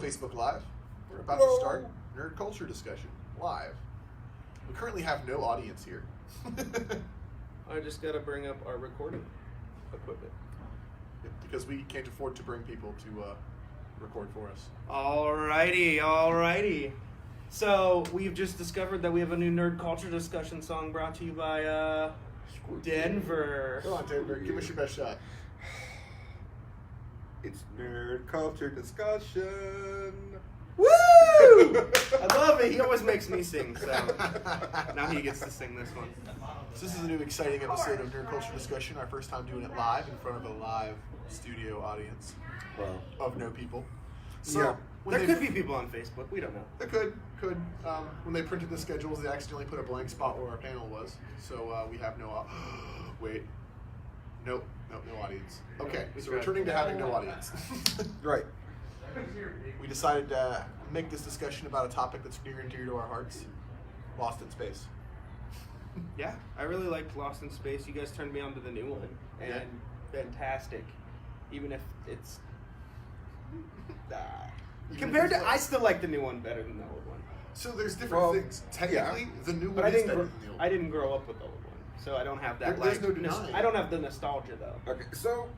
Facebook Live. We're about to start Nerd Culture discussion live. We currently have no audience here. I just got to bring up our recording equipment. Because we can't afford to bring people to record for us. Alrighty. So, we've just discovered that we have a new Nerd Culture discussion song brought to you by Denver. Come on, Denver. Give us your best shot. It's Nerd Culture discussion. Woo! I love it. He always makes me sing, so now he gets to sing this one. So this is a new exciting episode of Nerd Culture Discussion. Our first time doing it live in front of a live studio audience of no people. So Yeah. There could be people on Facebook. We don't know. There could. When they printed the schedules, they accidentally put a blank spot where our panel was. So we have no... Wait. Nope, no audience. Okay, so returning to having no audience. Right. We decided to make this discussion about a topic that's near and dear to our hearts. Lost in Space. Yeah, I really liked Lost in Space. You guys turned me on to the new one. And fantastic. Even if it's... compared to... I still like the new one better than the old one. So there's different things. Technically, the new one is better than the old one. I didn't grow up with the old one, so I don't have that. There's no denying. I don't have the nostalgia though. Okay, so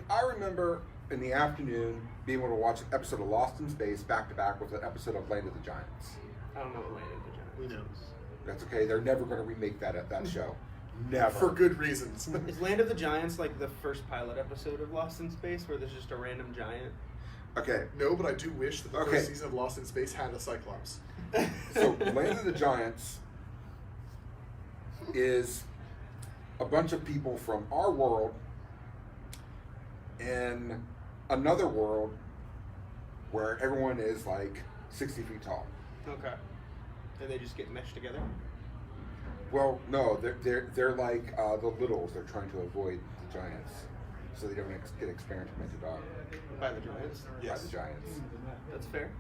I remember in the afternoon being able to watch an episode of Lost in Space back to back with an episode of Land of the Giants. I don't know what Land of the Giants. We know. That's okay. They're never going to remake that show. Never. For good reasons. Is Land of the Giants like the first pilot episode of Lost in Space, where there's just a random giant? Okay. No, but I do wish that the first season of Lost in Space had a Cyclops. So Land of the Giants is a bunch of people from our world in another world where everyone is like 60 feet tall. Okay. And they just get meshed together? Well, no, they're like the littles. They're trying to avoid the giants, so they don't get experimented on. By the giants? By the giants. That's fair.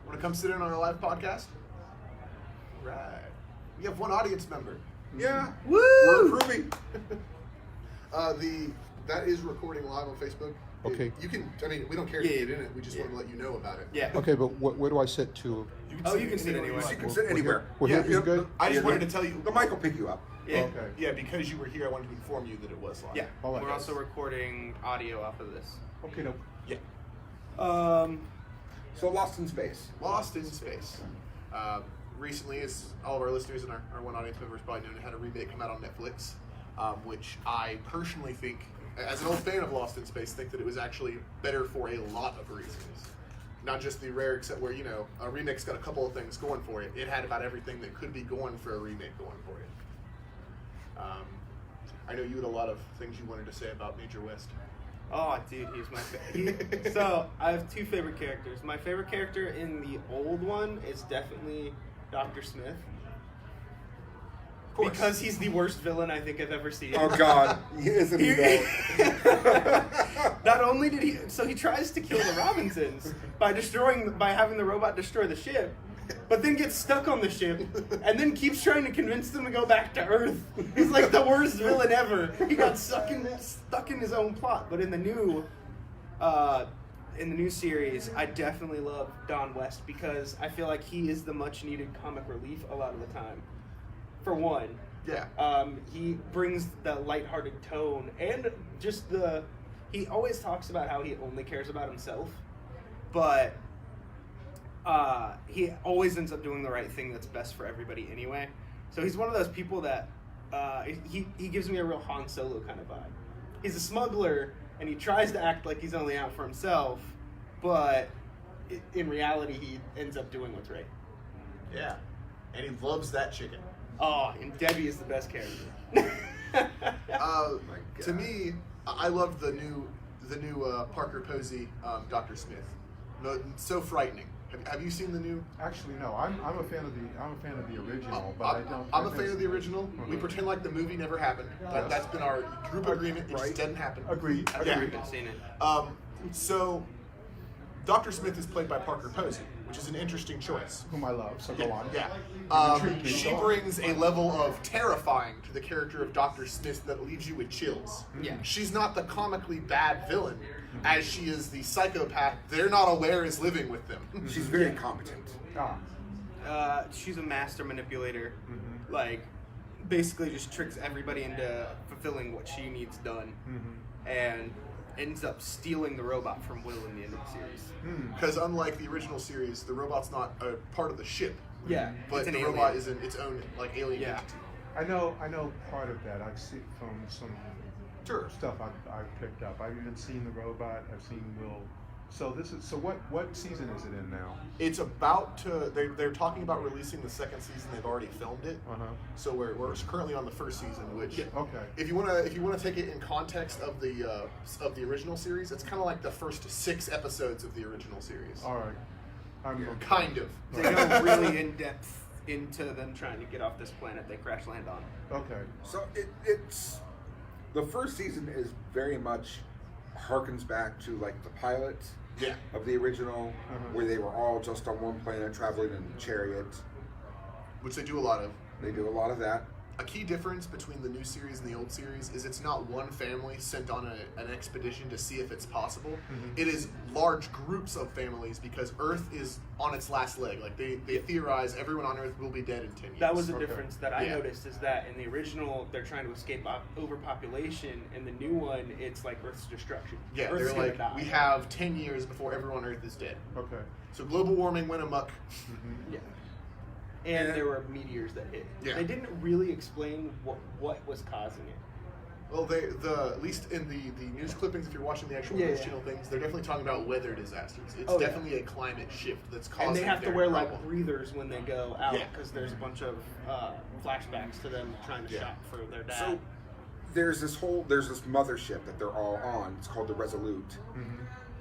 Want to come sit in on our live podcast? Right. We have one audience member. Yeah. Woo! We're improving. That is recording live on Facebook. Okay. You can. I mean, we don't care if you get in it. We just want to let you know about it. Yeah. Okay, but where do I sit to? You can sit anywhere. You can sit anywhere. Well, here is good? I just wanted to tell you. The mic will pick you up. Yeah. Okay. Yeah, because you were here, I wanted to inform you that it was live. Yeah. All right. We're also recording audio off of this. Okay, no. Yeah. So Lost in Space. Lost in Space. Recently, as all of our listeners and our one audience members probably know, had a remake come out on Netflix, which I personally think, as an old fan of Lost in Space, think that it was actually better for a lot of reasons. Not just the rare, except where, a remake's got a couple of things going for it. It had about everything that could be going for a remake going for it. I know you had a lot of things you wanted to say about Major West. Oh, dude, he's my favorite. So, I have two favorite characters. My favorite character in the old one is definitely Dr. Smith. Because he's the worst villain I think I've ever seen. Oh, God. Isn't he, though? Not only did he tries to kill the Robinsons by having the robot destroy the ship, but then gets stuck on the ship, and then keeps trying to convince them to go back to Earth. He's like the worst villain ever. He got stuck in his own plot. But in the new series, I definitely love Don West because I feel like he is the much needed comic relief a lot of the time. For one, he brings the lighthearted tone and just he always talks about how he only cares about himself, but he always ends up doing the right thing that's best for everybody anyway. So he's one of those people that he gives me a real Han Solo kind of vibe. He's a smuggler and he tries to act like he's only out for himself, but in reality he ends up doing what's right. Yeah, and he loves that chicken. Oh, and Debbie is the best character. Oh my God. To me, I love the new Parker Posey Dr. Smith. So frightening. Have you seen the new? Actually, no. I'm a fan of the original, but I don't. I'm a fan of the original. We pretend like the movie never happened. That's been our group agreement. It just doesn't happen. Agreed. I've never even seen it. So, Dr. Smith is played by Parker Posey, which is an interesting choice. Whom I love. So go on. Yeah. She brings a level of terrifying to the character of Dr. Smith that leaves you with chills. Yeah. She's not the comically bad villain. as she is the psychopath they're not aware is living with them. She's very competent. She's a master manipulator. Like, basically just tricks everybody into fulfilling what she needs done, and ends up stealing the robot from Will in the end of the series. Because unlike the original series, the robot's not a part of the ship. Yeah, But it's an the alien. robot is its own alien Yeah. entity. I know part of that. I've seen from some Sure. stuff I've picked up. I've even seen the robot. I've seen Will. So what season is it in now? It's about to. They're talking about releasing the second season. They've already filmed it. So we're currently on the first season. Which, Okay. if you wanna take it in context of the original series, it's kind of like the first 6 episodes of the original series. All right. I'm Kind of. They go really in depth into them trying to get off this planet they crash land on. Okay. So it's the first season is very much harkens back to like the pilot Yeah. of the original, where they were all just on one planet traveling in a chariot. Which they do a lot of. They do a lot of that. A key difference between the new series and the old series is it's not one family sent on an expedition to see if it's possible. It is large groups of families because Earth is on its last leg. Like they theorize everyone on Earth will be dead in 10 years. That was the Okay. difference that I Yeah. noticed, is that in the original they're trying to escape overpopulation, and the new one it's like Earth's destruction. Yeah, Earth's they're gonna like, die. we have 10 years before everyone on Earth is dead. Okay. So global warming went amok. Yeah. And there were meteors that hit. Yeah. They didn't really explain what was causing it. Well, at least in the news clippings, if you're watching the actual Yeah, news yeah. channel things, they're definitely talking about weather disasters. It's Oh, yeah. definitely a climate shift that's causing. And they have to their wear like problem. breathers when they go out, Yeah. because there's a bunch of flashbacks to them trying to Yeah. shop for their dad. So there's this mothership that they're all on. It's called the Resolute.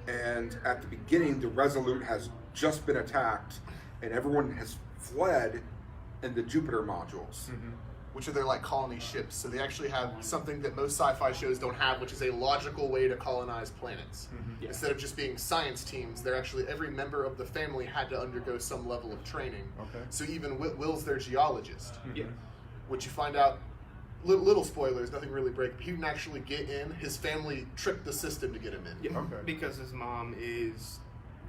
And at the beginning, the Resolute has just been attacked, and everyone has fled in the Jupiter modules. Which are their like colony ships. So they actually have something that most sci-fi shows don't have, which is a logical way to colonize planets. Yeah. Instead of just being science teams, they're actually every member of the family had to undergo some level of training. Okay. So even Will's their geologist, yeah. which you find out. Little spoilers, nothing really break. But he didn't actually get in. His family tricked the system to get him in. Yeah. Okay. Because his mom is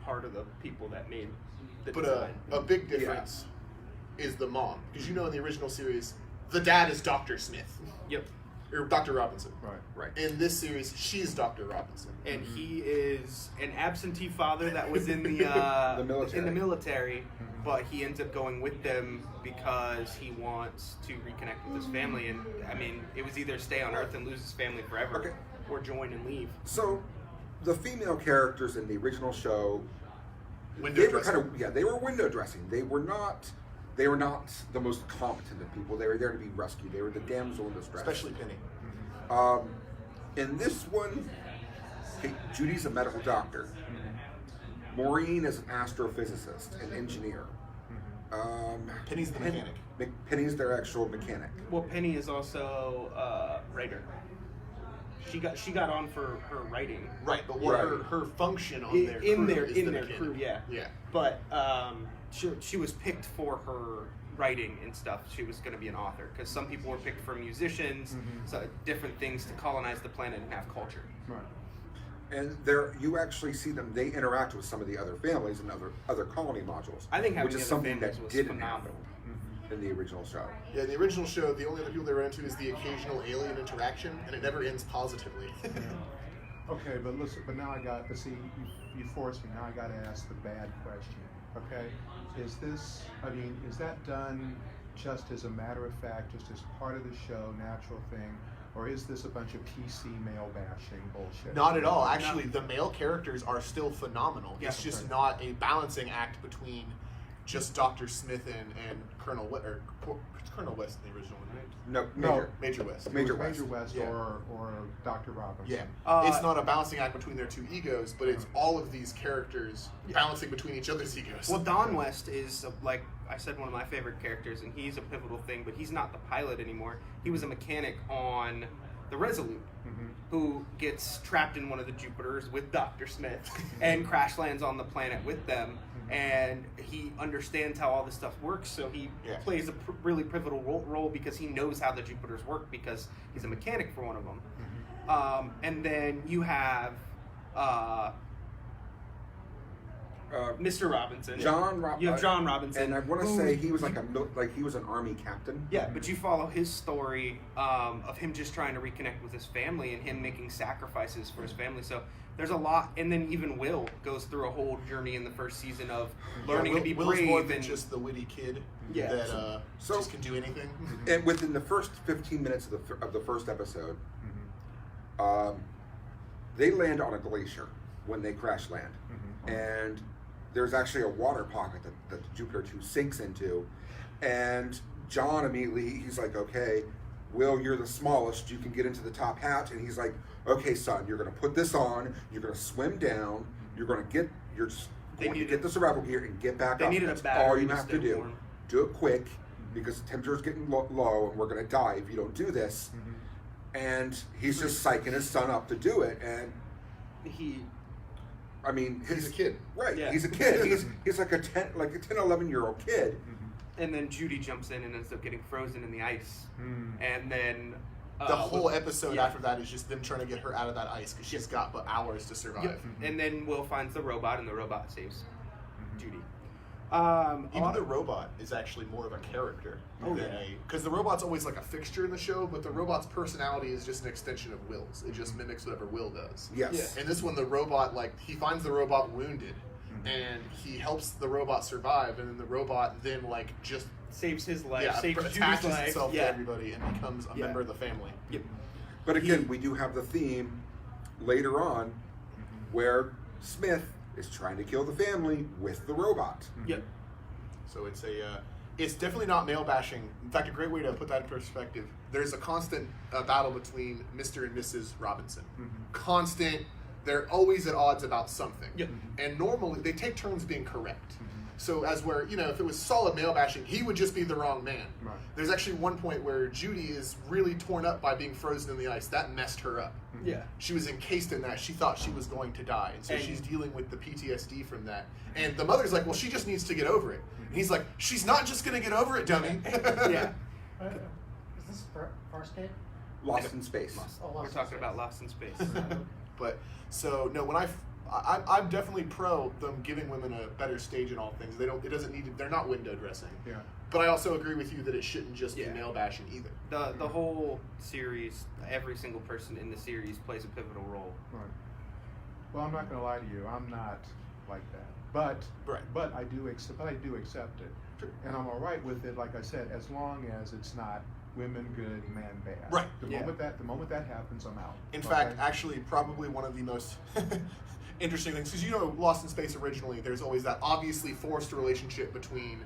part of the people that made the But design. a big difference is the mom, because you know in the original series, the dad is Dr. Smith Yep. or Dr. Robinson. Right. Right. In this series, she's Dr. Robinson. And he is an absentee father that was in the The military. in the military, but he ends up going with them because he wants to reconnect with his family. And I mean, it was either stay on Earth and lose his family forever, Okay. or join and leave. So the female characters in the original show, Window they were dressing. they were window dressing. They were not the most competent of people. They were there to be rescued. They were the damsel in distress. Especially Penny. In this one, Judy's a medical doctor. Maureen is an astrophysicist, an engineer. Penny's the mechanic. Penny's their actual mechanic. Well, Penny is also a writer. She got on for her writing. Right, but what Right. her function on their in crew their is in the their mechanic. crew, yeah. Yeah. But she was picked for her writing and stuff. She was going to be an author, because some people were picked for musicians, so different things to colonize the planet and have culture. Right. And there, you actually see them. They interact with some of the other families and other colony modules. I think having which is the other something that families was didn't phenomenal. happen in the original show. Yeah, in the original show, the only other people they run into is the occasional alien interaction, and it never ends positively. Okay, but listen. But now I got to see. You forced me. Now I got to ask the bad question. Okay, is this? I mean, is that done just as a matter of fact, just as part of the show, natural thing, or is this a bunch of PC male bashing bullshit? Not at all. Actually, the male characters are still phenomenal. Yeah. It's just not a balancing act between just Dr. Smith and Colonel West, or it's Colonel West in the original one, right? No, No. Major West. It was Major Major West. West Yeah. or Dr. Robinson. Yeah. It's not a balancing act between their two egos, but it's all of these characters balancing between each other's egos. Well, Don West is, like I said, one of my favorite characters, and he's a pivotal thing, but he's not the pilot anymore. He was a mechanic on the Resolute, who gets trapped in one of the Jupiters with Dr. Smith and crash lands on the planet with them. And he understands how all this stuff works, so he plays a really pivotal role because he knows how the Jupiters work, because he's a mechanic for one of them. And then you have Mr. Robinson. John Robinson. You have John Robinson. And I want to say he was he was an army captain. Yeah, but you follow his story of him just trying to reconnect with his family and him making sacrifices for his family. So there's a lot, and then even Will goes through a whole journey in the first season of learning to be Will's brave more than and just the witty kid Yeah. that So- just can do anything. And within the first 15 minutes of the first episode, they land on a glacier when they crash land, and there's actually a water pocket that Jupiter 2 sinks into, and John immediately, he's like, okay, Will, you're the smallest, you can get into the top hatch, and he's like, okay, son, you're gonna put this on, you're gonna swim down, you're gonna get the survival gear and get back They up. needed a That's battery all you to have stay to do. warm. Do it quick, because the temperature's getting low, and we're gonna die if you don't do this. And he's just psyching his son up to do it, and he I mean, He's a kid. Right, Yeah. he's a kid. He's like a 10, 11-year-old kid. and then Judy jumps in and ends up getting frozen in the ice, and then The whole episode yeah. after that is just them trying to get her out of that ice because she's got but hours to survive. Yep. And then Will finds the robot, and the robot saves Judy. Even the robot is actually more of a character because the robot's always like a fixture in the show, but the robot's personality is just an extension of Will's. It just mimics whatever Will does. Yes. And this one, the robot, like, he finds the robot wounded, and he helps the robot survive, and then the robot then like just saves his life, saves Judy's attaches life. itself to everybody and becomes a member of the family. Yep. But again, we do have the theme later on where Smith is trying to kill the family with the robot. Yep. So it's definitely not male bashing. In fact, a great way to put that in perspective. There's a constant battle between Mr. and Mrs. Robinson. Constant. They're always at odds about something. Yep. And normally they take turns being correct. So as where, if it was solid male bashing, he would just be the wrong man. Right. There's actually one point where Judy is really torn up by being frozen in the ice. That messed her up. Yeah. She was encased in that. She thought she was going to die. And so And- she's dealing with the PTSD from that. And the mother's like, well, she just needs to get over it. And he's like, she's not just going to get over it, dummy. Yeah. Is this Farscape? Lost in Space. Oh, We're Lost talking in about Space. Lost in Space. But, so, no, when I'm definitely pro them giving women a better stage in all things. They're not window dressing. Yeah. But I also agree with you that it shouldn't just be Yeah. male bashing either. The whole series, every single person in the series plays a pivotal role. Right. Well, I'm not going to lie to you. I'm not like that. But Right. but I do accept it. Sure. And I'm all right with it. Like I said, as long as it's not women good, man bad. Right. The Yeah. moment that happens, I'm out. In Okay? fact, actually, probably one of the most interesting things, because Lost in Space originally, there's always that obviously forced relationship between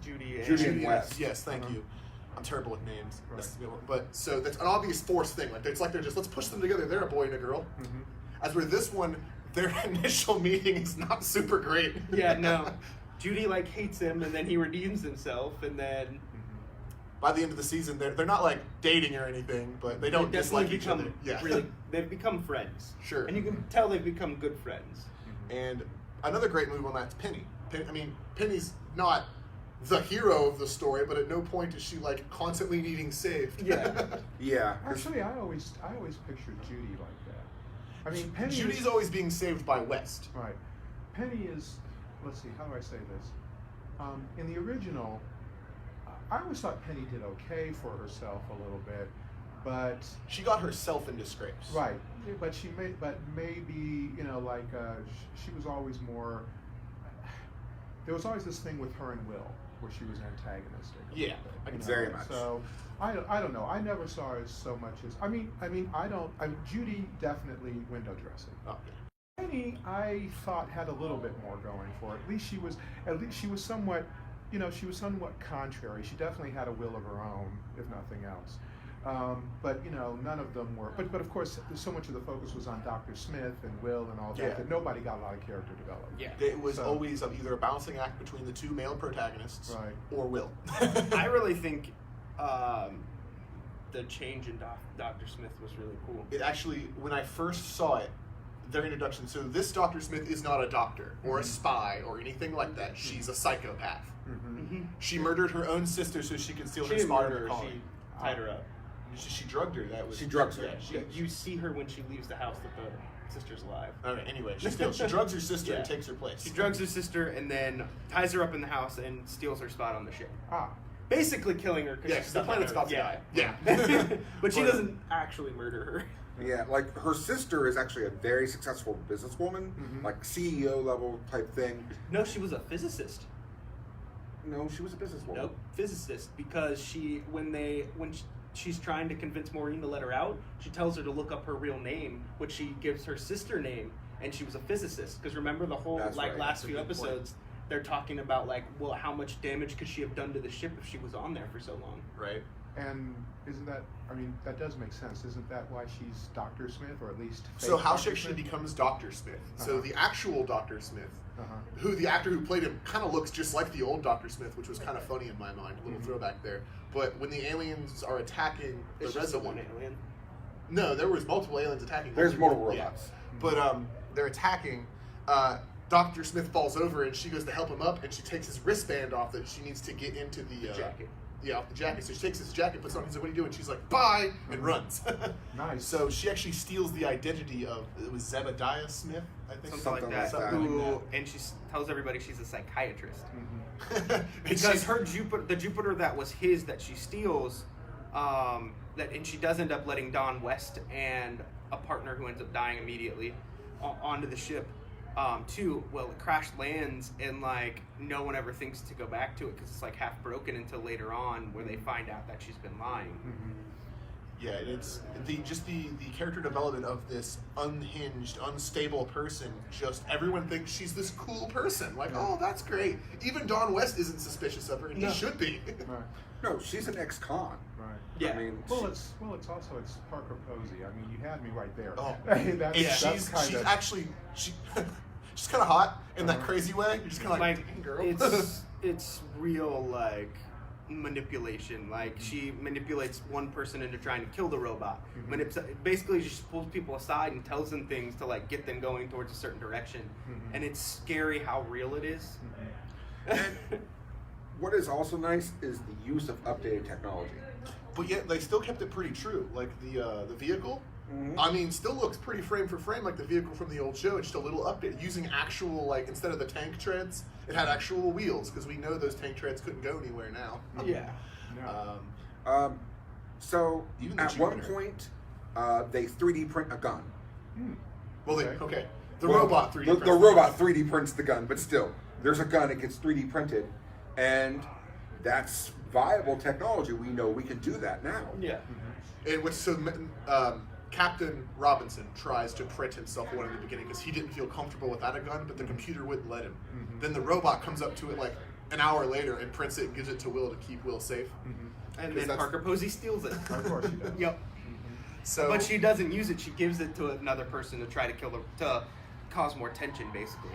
Judy Judy Judy and West. Yes, thank you. I'm terrible with names. Right. But so that's an obvious forced thing. Like it's like they're just, let's push them together. They're a boy and a girl. As where this one, their initial meeting is not super great. Yeah, no. Judy hates him, and then he redeems himself, and then By the end of the season, they're not like dating or anything, but they don't they dislike definitely each become other. Yeah. really. They've become friends. Sure. And you can tell they've become good friends. And another great move on that's Penny. Penny's not the hero of the story, but at no point is she constantly needing saved. Yeah. Yeah. 'cause Actually, I always pictured Judy like that. I mean, Penny. Judy's is, always being saved by West. right. Penny is. Let's see. How do I say this? In the original, I always thought Penny did okay for herself a little bit, but She got herself into scrapes. right. But maybe she was always more. There was always this thing with her and Will where she was antagonistic. a Yeah, little bit, I can Very much. So I don't know. I never saw her so much as Judy definitely window dressing. Okay. Penny, I thought had a little bit more going for her. At least she was somewhat, she was somewhat contrary. She definitely had a will of her own, if nothing else. But none of them were. But of course, so much of the focus was on Dr. Smith and Will and all that. Yeah. That nobody got a lot of character development. Yeah. It was So- always either a balancing act between the two male protagonists Right. or Will. I really think the change in Dr. Smith was really cool. It actually, when I first saw it, their introduction, so this Dr. Smith is not a doctor or a spy or anything like that. She's a psychopath. Mm-hmm. Mm-hmm. She murdered her own sister so she could steal She her didn't spy murder her, collar. she tied her up. She drugged her. That was She drugs her. Yeah, You see her when she leaves the house that the sister's alive. Okay. Anyway, she drugs her sister and Yeah. takes her place. She drugs her sister and then ties her up in the house and steals her spot on the ship. Ah, Basically killing her because Yeah, she's the planet's about to die. Yeah. But she doesn't actually murder her. Yeah, like her sister is actually a very successful businesswoman, like CEO level type thing. No, she was a physicist. No, she was a businesswoman. Nope, physicist. Because she's trying to convince Maureen to let her out, she tells her to look up her real name, which she gives her sister name, and she was a physicist. Because remember the whole That's right. last That's a few good point. episodes, they're talking about well, how much damage could she have done to the ship if she was on there for so long? Right. and isn't that? I mean, that does make sense. Isn't that why she's Dr. Smith, or at least? So fake how Dr. she actually Smith? becomes Dr. Smith. So Uh-huh. the actual Dr. Smith, who the actor who played him kind of looks just like the old Dr. Smith, which was kind of funny in my mind, a little throwback there. But when the aliens are attacking the It's just the Resolute, one alien. no, there was multiple aliens attacking. There's multiple Yeah. robots. But they're attacking. Dr. Smith falls over and she goes to help him up, and she takes his wristband off that she needs to get into the Jacket. Yeah, off the jacket. So she takes his jacket, puts it on. He's like, "What are you doing?" She's like, "Bye," and runs. Nice. So she actually steals the identity of, it was Zebediah Smith, I think. Something like that. Something like And she tells everybody she's a psychiatrist. Mm-hmm. that. Because her the Jupiter that was his that she steals, and she does end up letting Don West and a partner who ends up dying immediately onto the ship. Too, well, it crash lands and no one ever thinks to go back to it because it's half broken until later on where they find out that she's been lying. Yeah, it's the character development of this unhinged, unstable person. Just everyone thinks she's this cool person. Oh, that's great. Even Don West isn't suspicious of her, and No. he should be. Right. No, she's an ex-con. Right. Yeah. I mean, Well, it's Parker Posey. I mean, you had me right there. Oh. that's, And that's she's kind of actually she's kind of hot in that Uh-huh. crazy way. You're just kind of "Dang, girl." It's real manipulation. She manipulates one person into trying to kill the robot. Basically, she pulls people aside and tells them things to get them going towards a certain direction. And it's scary how real it is. what is also nice is the use of updated technology. But yet they still kept it pretty true. Like the vehicle, I mean, still looks pretty frame for frame like the vehicle from the old show. It's just a little update using actual instead of the tank treads, it had actual wheels because we know those tank treads couldn't go anywhere now. Yeah. no. So Even the at one Jupiter. point, they 3D print a gun. Well, Okay. the Well, robot 3D. The prints robot 3D prints the gun, but still, there's a gun. It gets 3D printed, and that's viable technology. We know we can do that now. Yeah. And which Captain Robinson tries to print himself one in the beginning because he didn't feel comfortable without a gun, but the computer wouldn't let him. Then the robot comes up to it an hour later and prints it and gives it to Will to keep Will safe. And 'Cause then that's- Parker Posey steals it. Of course she does. Yep. So, But she doesn't use it. She gives it to another person to try to kill to cause more tension, basically.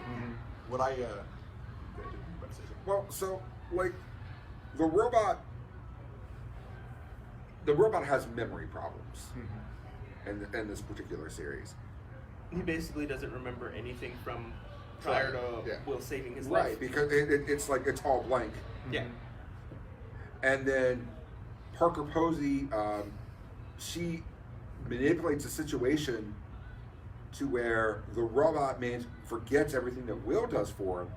what I Well, so the robot has memory problems in this particular series. He basically doesn't remember anything from prior to Yeah. Will saving his Right, life. because it's all blank. Yeah. And then Parker Posey, she manipulates the situation to where the robot man forgets everything that Will does for him,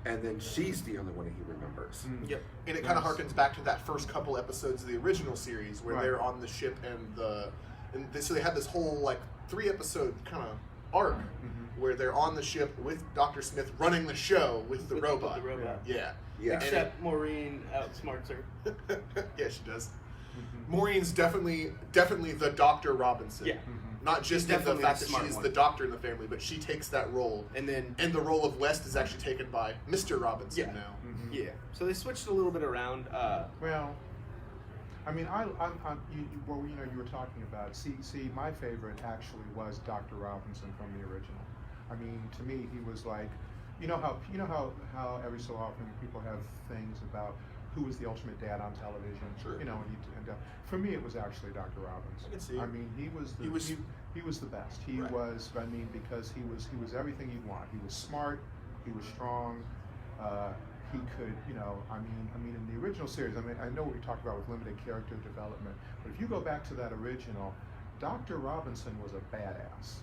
and then she's the only one that he remembers. Yep. and it kind of harkens back to that first couple episodes of the original series where Right. they're on the ship so they had this whole 3-episode kind of arc where they're on the ship with Dr. Smith running the show with the With robot. the robot. Yeah. Yeah. Except Maureen outsmarts her. Yeah, she does. Maureen's definitely the Dr. Robinson. Yeah. Not just in the definitely fact the that smart she's one. the doctor in the family, but she takes that role. And then And the role of West is actually taken by Mr. Robinson Yeah. now. yeah. So they switched a little bit around. Well, I mean, you were talking about. See, my favorite actually was Dr. Robinson from the original. I mean, to me, he was like, you know how every so often people have things about who was the ultimate dad on television. Sure. And for me, it was actually Dr. Robinson. I can see it. I mean, he was the best. He Right. was. I mean, because he was everything you'd want. He was smart. He was strong. he could, I mean, in the original series, I know what you talked about with limited character development, but if you go back to that original, Dr. Robinson was a badass.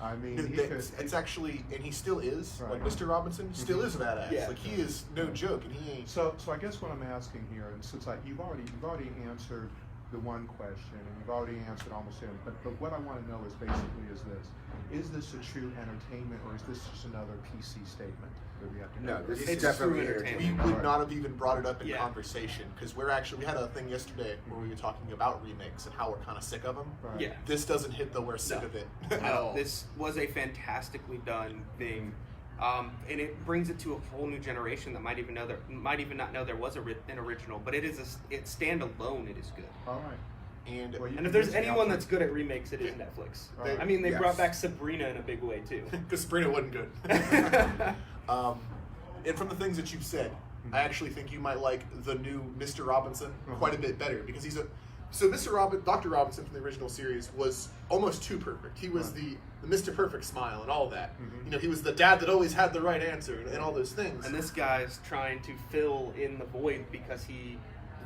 I mean, it's actually, and he still is. Right. Like Mr. Robinson still is a badass. Yeah. Like he is no joke, and he ain't. So I guess what I'm asking here, and since you've already answered the one question, and you've already answered almost it, but what I want to know is basically is this a true entertainment, or is this just another PC statement that we have to No, go this with? is It's definitely true entertainment. We would not have even brought it up in Yeah. conversation because we had a thing yesterday where we were talking about remakes and how we're kind of sick of them. Right. Yeah. This doesn't hit the we're sick No. of it at No, all. this was a fantastically done thing, and it brings it to a whole new generation that might even not know there was an original. But it's standalone. It is good. All right. And Well, you And if can there's mention anyone Alfred. that's good at remakes, it is Netflix. Right. I mean, they Yes. brought back Sabrina in a big way too. because Sabrina wasn't good. And from the things that you've said, I actually think you might like the new Mr. Robinson quite a bit better because Dr. Robinson from the original series was almost too perfect. He was the Mr. Perfect smile and all that. He was the dad that always had the right answer and all those things. And this guy's trying to fill in the void because he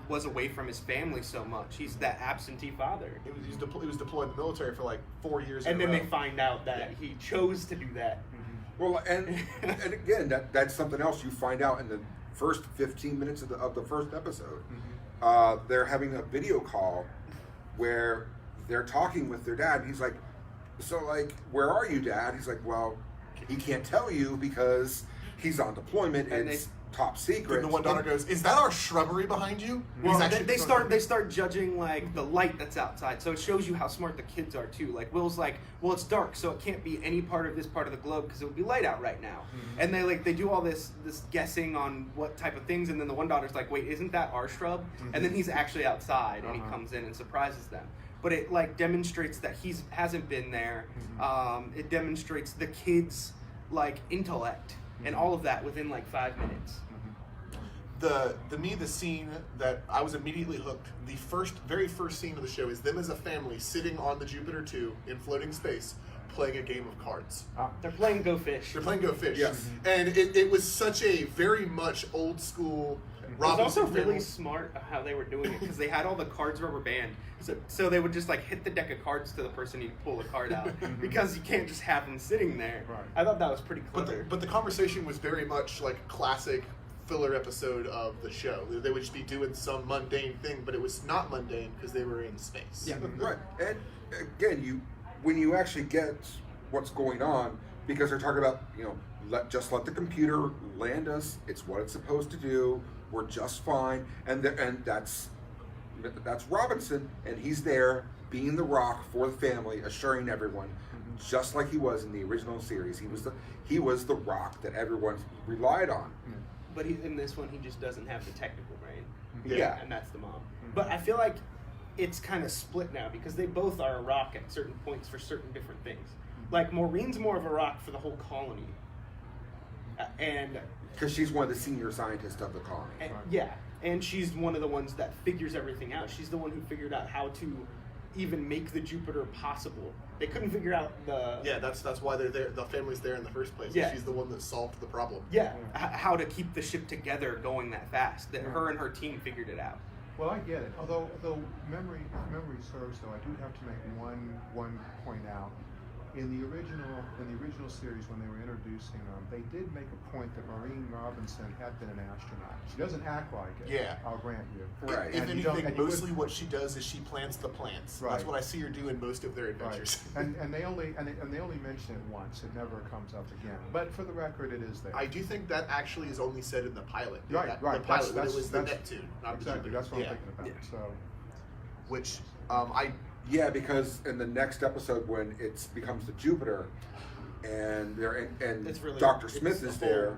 was away from his family so much. He's that absentee father. He was deployed in the military for like 4 years. And in then a they row. find out that he chose to do that. Well, and again, that's something else you find out in the first 15 minutes of the first episode. They're having a video call where they're talking with their dad. And he's like, "So, like, where are you, Dad?" He's like, "Well, he can't tell you because he's on deployment. And it's top secret." And the one daughter goes, "Is that our shrubbery behind you?" Well, He's actually they start judging like the light that's outside, so it shows you how smart the kids are too. Like Will's like, well, it's dark, so it can't be any part of this part of the globe because it would be light out right now. And they do all this guessing on what type of things, and then the one daughter's like, wait, isn't that our shrub? And then he's actually outside, and he comes in and surprises them. But it like demonstrates that hasn't been there. It demonstrates the kids' like intellect and all of that within like 5 minutes. The scene that I was immediately hooked. The very first scene of the show is them as a family sitting on the Jupiter 2 in floating space, playing a game of cards. They're playing Go Fish. They're playing Go Fish. Yes. And it was such a very much old school It was Robinson also really family. smart how they were doing it because they had all the cards rubber band. So they would just like hit the deck of cards to the person who'd pull a card out because you can't just have them sitting there. Right. I thought that was pretty clever. But the conversation was very much like classic filler episode of the show. They would just be doing some mundane thing, but it was not mundane because they were in space. Yeah. Right. And again, when you actually get what's going on, because they're talking about, let the computer land us. It's what it's supposed to do. We're just fine. And that's Robinson, and he's there being the rock for the family, assuring everyone, just like he was in the original series. He was the rock that everyone relied on. But in this one, he just doesn't have the technical brain. Yeah. And that's the mom. But I feel like it's kind of split now because they both are a rock at certain points for certain different things. Like, Maureen's more of a rock for the whole colony. And Because she's one of the senior scientists of the colony. yeah, and she's one of the ones that figures everything out. She's the one who figured out how to even make the Jupiter possible. They couldn't figure out Yeah, that's why they're there. The family's there in the first place. Yeah. She's the one that solved the problem. how to keep the ship together going that fast. That her and her team figured it out. Well, I get it. Although memory serves, though, I do have to make one point out. In the original series, when they were introducing them, they did make a point that Maureen Robinson had been an astronaut. She doesn't act like it. Yeah. I'll grant you. Right. If And you don't- anything, and you mostly wouldn't- what she does is she plants the plants. Right. That's what I see her do in most of their adventures. Right. And they only mention it once. It never comes up again. But for the record, it is there. I do think that actually is only said in the pilot. Right. The pilot when it was the Neptune, not exactly. the That's what Jupiter. I'm thinking about. Yeah. So. Which I Yeah, because in the next episode when it becomes the Jupiter, and It's really Dr. it's Smith a is whole there.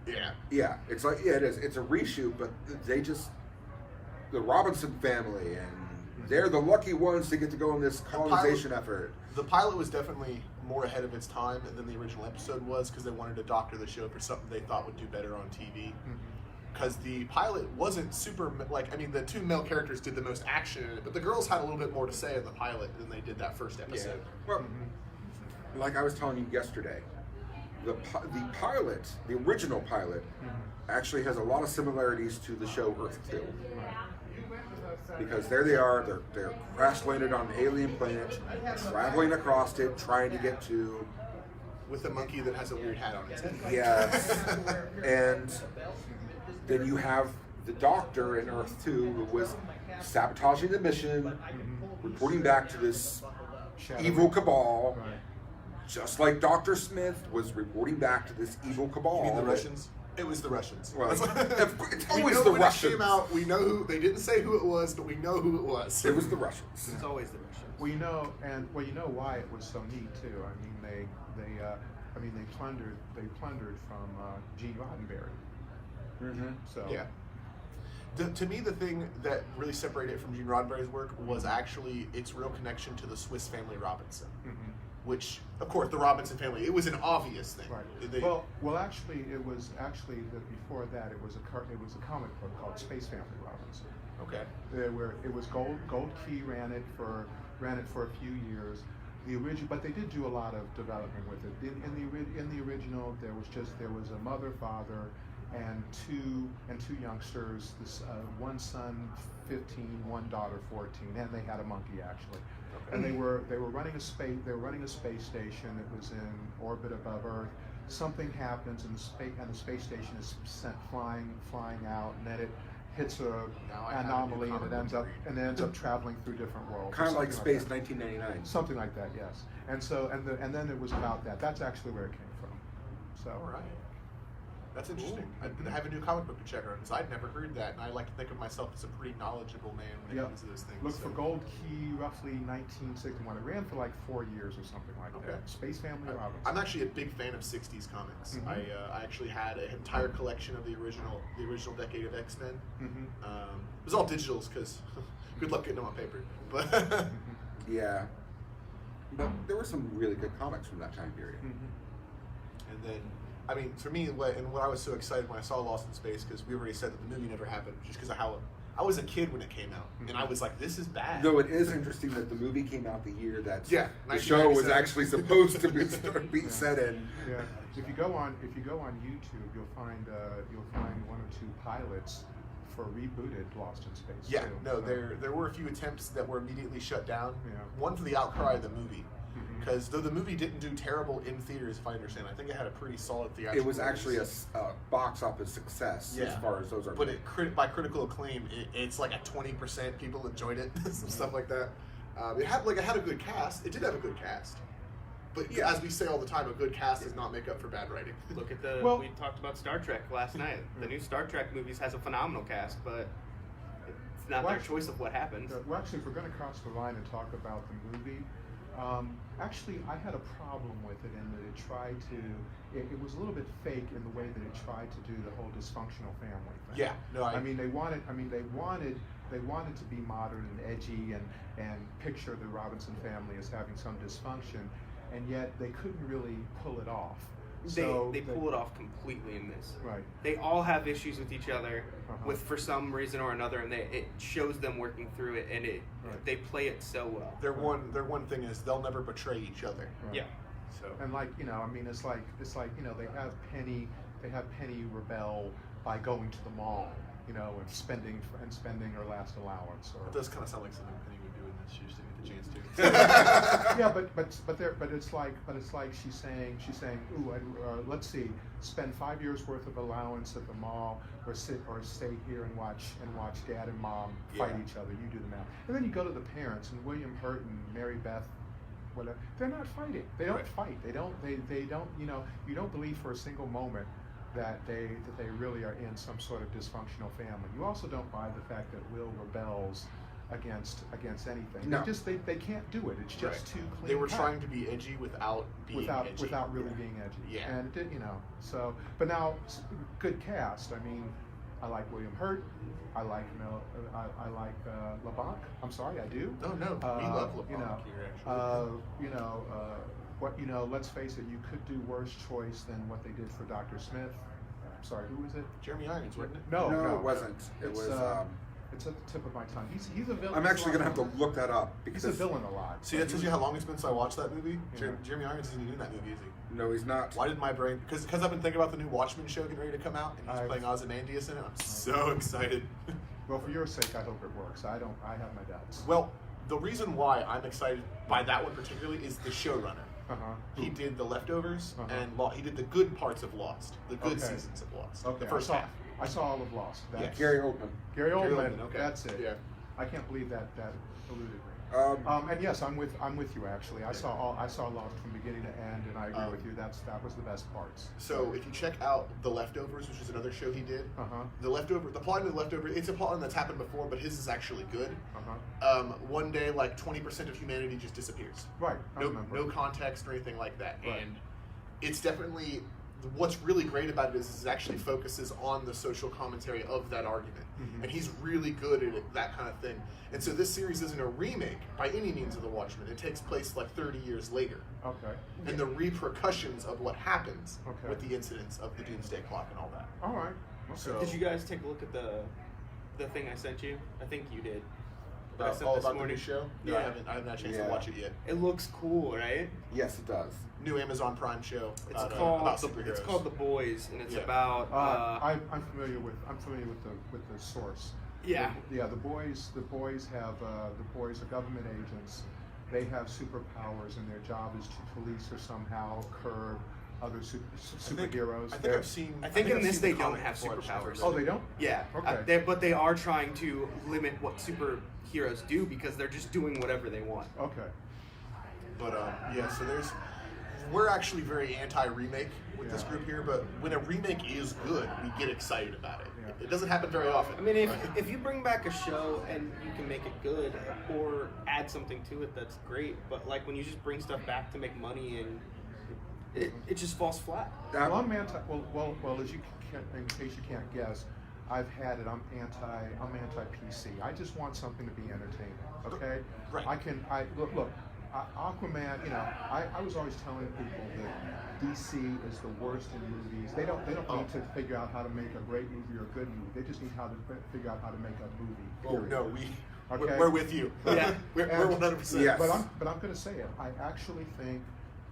reshoot. yeah. It's like it is. It's a reshoot, but the Robinson family, and they're the lucky ones to get to go on this colonization effort. The pilot was definitely more ahead of its time than the original episode was because they wanted to doctor the show for something they thought would do better on TV. Because the pilot wasn't super, the two male characters did the most action in it, but the girls had a little bit more to say in the pilot than they did that first episode. Well, like I was telling you yesterday, the pilot, the original pilot, actually has a lot of similarities to the show Earth 2. Because there they are, they're crash landed on an alien planet, traveling across it, trying to get to. With a monkey that has a weird hat on its head. Yes. And then you have the Doctor in Earth 2 who was sabotaging the mission, reporting back to this evil cabal, just like Dr. Smith was reporting back to this evil cabal. You mean the Russians? It was the Russians. Well, it's We always know the when Russians. It came out, we know who. They didn't say who it was, but we know who it was. It was the Russians. It's always the Russians. Well, you know, you know why it was so neat too. I mean, they plundered from Gene Roddenberry. Mm-hmm. So Yeah. To me, the thing that really separated it from Gene Roddenberry's work was actually its real connection to the Swiss Family Robinson, which, of course, the Robinson family. It was an obvious thing. Right. Well, actually, it was actually that before that it was a comic book called Space Family Robinson. Okay. It was Gold Key ran it for a few years. The original, but they did do a lot of development with it. In the original, there was a mother, father, and two youngsters. This one son, 15, one daughter, 14, and they had a monkey actually. Okay. And they were running a space station that was in orbit above Earth. Something happens, and the space station is sent flying out, and then it hits an anomaly, and it ends up traveling through different worlds. Kind of like Space that. 1999. Something like that, yes. And then it was about that. That's actually where it came from. So. All right. That's interesting. I have a new comic book to check out because I'd never heard that, and I like to think of myself as a pretty knowledgeable man when it comes to those things. Look for Gold Key, roughly 1961. It ran for like 4 years or something like that. Space Family Robinson. I'm actually a big fan of '60s comics. I actually had an entire collection of the original decade of X-Men. It was all digitals because good luck getting them on paper. But Yeah. But there were some really good comics from that time period. and then, I mean, for me, what I was so excited when I saw Lost in Space, because we already said that the movie never happened, just because of how I was a kid when it came out, and I was like, "This is bad." Though it is interesting that the movie came out the year that Yeah, the show was 1997. actually supposed to be set in. Yeah. If you go on YouTube, you'll find one or two pilots for rebooted Lost in Space. Yeah, too. no, So- there were a few attempts that were immediately shut down. Yeah. One for the outcry of the movie, because though the movie didn't do terrible in theaters, if I understand, I think it had a pretty solid theatrical. It was actually release. a box office success as far as those are. But by critical acclaim, it's like a 20% people enjoyed it, some stuff like that. It had a good cast. It did have a good cast, but as we say all the time, a good cast does not make up for bad writing. Look at we talked about Star Trek last night. The new Star Trek movies has a phenomenal cast, but it's not their choice of what happens. Well, actually, if we're going to cross the line and talk about the movie, actually, I had a problem with it in that it tried to. It was a little bit fake in the way that it tried to do the whole dysfunctional family thing. Yeah, no, they wanted to be modern and edgy and picture the Robinson family as having some dysfunction, and yet they couldn't really pull it off. They pull it off completely in this. Right. They all have issues with each other, for some reason or another, and it shows them working through it, and they play it so well. Their one thing is they'll never betray each other. Right. Yeah. So And it's like they have Penny rebel by going to the mall, and spending her last allowance. it does kind of sound like something Penny would do in this. She just didn't get the chance to. Yeah, but it's like she's saying, ooh, let's see, spend 5 years worth of allowance at the mall, or stay here and watch Dad and Mom fight each other. You do the math, and then you go to the parents, and William Hurt and Mary Beth, whatever. They're not fighting. They don't fight. They don't. You don't believe for a single moment that they really are in some sort of dysfunctional family. You also don't buy the fact that Will rebels against anything. No. They can't do it. It's just too clean. They were cut. trying to be edgy without being edgy. Without really being edgy. Yeah. And it did, so, but now, good cast. I mean, I like William Hurt. I like LeBlanc. I'm sorry, I do. No, we love LeBlanc here, actually. Let's face it, you could do worse choice than what they did for Dr. Smith. I'm sorry, who was it? Jeremy Irons, wasn't it? No, it wasn't. It was It's at the tip of my tongue. He's a villain. I'm actually gonna have to look that up He's because a villain a lot. See, that tells you how long it's been since I watched that movie. Yeah. Jeremy Irons isn't even in that movie, is he? No, he's not. Why did my brain? Because I've been thinking about the new Watchmen show getting ready to come out, and he's playing Ozymandias in it. I'm so excited. Well, for your sake, I hope it works. I have my doubts. Well, the reason why I'm excited by that one particularly is the showrunner. Uh-huh. He did The Leftovers Uh-huh. and he did the good parts of Lost, the good Okay. seasons of Lost, Okay. the first half. I saw all of Lost. That's Gary Oldman. Gary Oldman. Okay. That's it. Yeah. I can't believe that eluded me. And yes, I'm with you actually. I saw Lost from beginning to end, and I agree with you. That was the best parts. So if you check out The Leftovers, which is another show he did, the plot of The Leftovers, it's a plot that's happened before, but his is actually good. One day, like 20% of humanity just disappears. Right. I remember. No context or anything like that, Right. and it's definitely. What's really great about it is it actually focuses on the social commentary of that argument. Mm-hmm. And he's really good at it, that kind of thing. And so this series isn't a remake by any means of The Watchmen. It takes place like 30 years later. Okay. And the repercussions of what happens Okay. with the incidents of the Doomsday Clock and all that. All right. Okay. So- Did you guys take a look at the thing I sent you? I think you did. That I sent All this about the morning. new show? No, Yeah. I haven't had a chance to Yeah. watch it yet. It looks cool, right? Yes, it does. New Amazon Prime show. It's about called superheroes. it's called The Boys, and it's Yeah. about I'm familiar with the source. Yeah. The boys are government agents. They have superpowers, and their job is to police or somehow curb other superheroes. I think They're- I've seen. I think in I've this seen they the don't comic have before, I just never superpowers. read Oh, they it. don't? Yeah, Okay. but they are trying to limit what superheroes do because they're just doing whatever they want. Okay. But yeah, so we're actually very anti-remake with this Yeah. group here, but when a remake is good, we get excited about it. Yeah. It doesn't happen very often. I mean, if you bring back a show and you can make it good or add something to it, that's great. But like when you just bring stuff back to make money and it just falls flat. Well, I'm anti. Well, as you can, in case you can't guess, I've had it. I'm anti PC. I just want something to be entertaining. Okay. Right. Look. Aquaman. You know, I was always telling people that DC is the worst in movies. They don't need to figure out how to make a great movie or a good movie. They just need how to figure out how to make a movie. Oh Period. no, Okay. we're with you. Yeah. we're 100%. Yes. But I'm going to say it. I actually think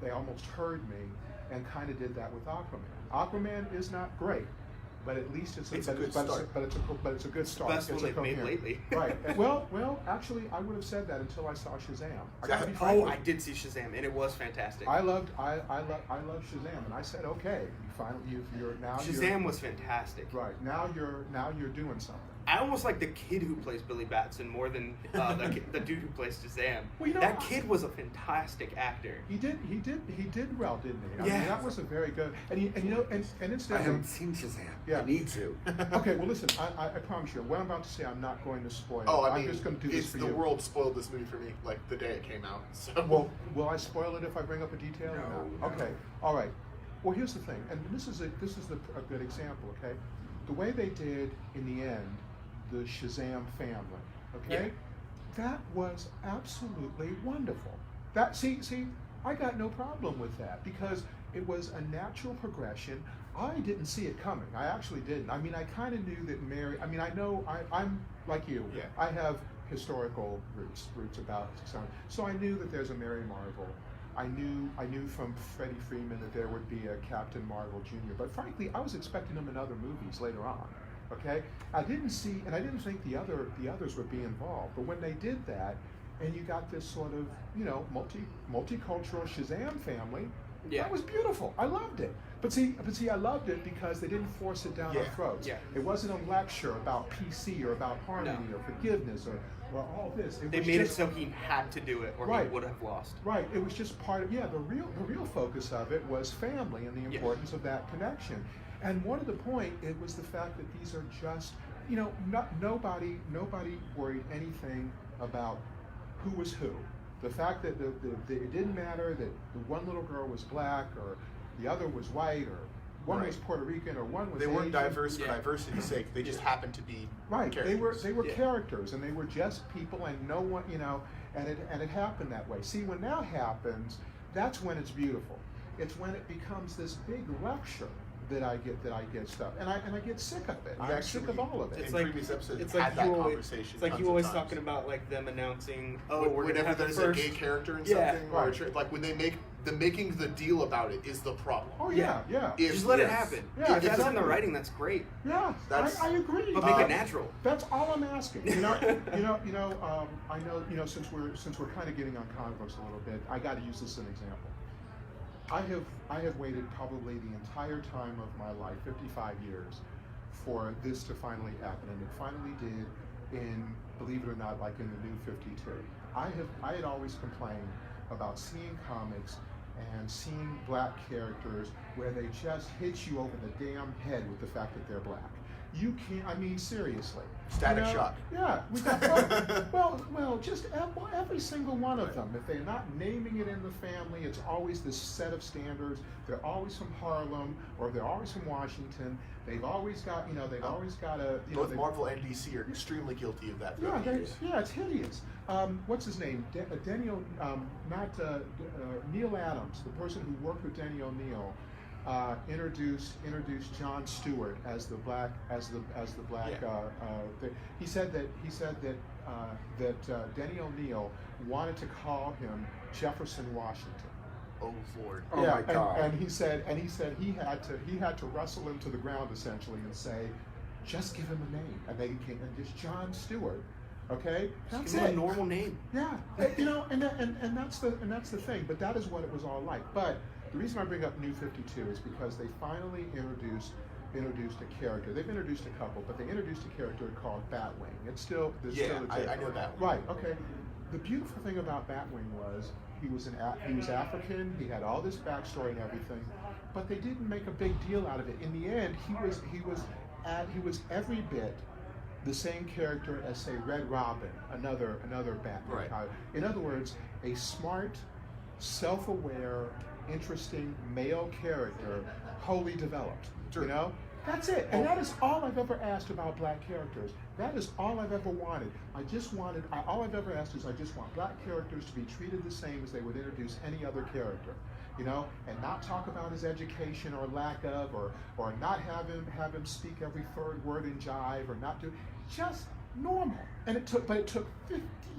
they almost heard me and kind of did that with Aquaman. Aquaman is not great, but at least it's a good start. But it's a good start. Best one they've made lately. Right. And well, actually, I would have said that until I saw Shazam. I gotta be frank Oh, with I you. did see Shazam, and it was fantastic. I loved Shazam, and I said, okay, you're Shazam was fantastic. right now you're doing something. I almost like the kid who plays Billy Batson more than the dude who plays Shazam. Well, you know, that kid was a fantastic actor. He did well, didn't he? I Yeah. mean, that was a very good. And I instead haven't seen Shazam. Yeah. I need to. Okay, well, listen. I promise you, what I'm about to say, I'm not going to spoil. Oh, I I'm mean, just going to do this it's for the you. world spoiled this movie for me like the day it came out. So Well, will I spoil it if I bring up a detail? or No. Okay. All right. Well, here's the thing, and this is a good example. Okay, the way they did in the end, the Shazam family. Okay, that was absolutely wonderful. That see, I got no problem with that because it was a natural progression. I didn't see it coming. I actually didn't. I mean, I kind of knew that Mary. I mean, I know I'm like you. Yeah. I have historical roots about Shazam. So I knew that there's a Mary Marvel. I knew from Freddie Freeman that there would be a Captain Marvel Jr. But frankly, I was expecting him in other movies later on. Okay, I didn't think the others would be involved. But when they did that, and you got this sort of multicultural Shazam family, that was beautiful. I loved it. But see, I loved it because they didn't force it down our throats. Yeah. It wasn't a lecture about PC or about harmony or forgiveness or all this. They made it so he had to do it, or Right. he would have lost. Right. It was just part of the real focus of it was family and the importance of that connection. And one of the point it was the fact that these are just nobody worried anything about who was who. The fact that it didn't matter that the one little girl was black or the other was white or one was Puerto Rican or one was they weren't Asian. diverse for diversity's sake. They just happened to be Right, characters. they were characters, and they were just people, and no one, and it happened that way. See, when that happens, that's when it's beautiful. It's when it becomes this big lecture that I get stuff, and I get sick of it. I'm sick of all of it. It's in like previous episodes, it's we've like had you that always, conversation. it's like tons you of always times. talking about like them announcing, oh, we're gonna Whenever have the there's first. a gay character in Yeah, something, right. or like when they make making the deal about it is the problem. Oh yeah, yeah, If- Just let it yes. happen. Yeah, if that's in the exactly. writing, that's great. yeah. That's- I agree. But make it natural. That's all I'm asking. I know. Since we're kind of getting on comic books a little bit, I got to use this as an example. I have waited probably the entire time of my life, 55 years, for this to finally happen, and it finally did. Believe it or not, like in the New 52. I had always complained about seeing comics and seeing black characters where they just hit you over the damn head with the fact that they're black. You can't. I mean, seriously. Static Shock. Yeah, we got just every single one of them. If they're not naming it in the family, it's always this set of standards. They're always from Harlem, or they're always from Washington. They've always got, they've always got a. Both Marvel and DC are extremely guilty of that. Yeah, throughout the years. it's hideous. What's his name? Daniel, Neil Adams, the person who worked with Danny O'Neill. Introduced John Stewart as the black Yeah. he said that Denny O'Neill wanted to call him Jefferson Washington. Oh Lord. Oh my God. And he said he had to wrestle him to the ground essentially and say, just give him a name, and they came and just John Stewart. Okay, that's Give him it. a normal name. Yeah, and that's the thing. But that is what it was all like. But the reason I bring up New 52 is because they finally introduced a character. They've introduced a couple, but they introduced a character called Batwing. It's still I know that one. Right. Okay. The beautiful thing about Batwing was he was African. He had all this backstory and everything, but they didn't make a big deal out of it. In the end, he was every bit the same character as, say, Red Robin, another Batman. Right. In other words, a smart, self-aware, interesting male character, wholly developed. Sure. That's it. And that is all I've ever asked about black characters. That is all I've ever wanted. All I've ever asked is I just want black characters to be treated the same as they would introduce any other character. And not talk about his education or lack of, or not have him speak every third word in jive, or not do, just normal. And it took 50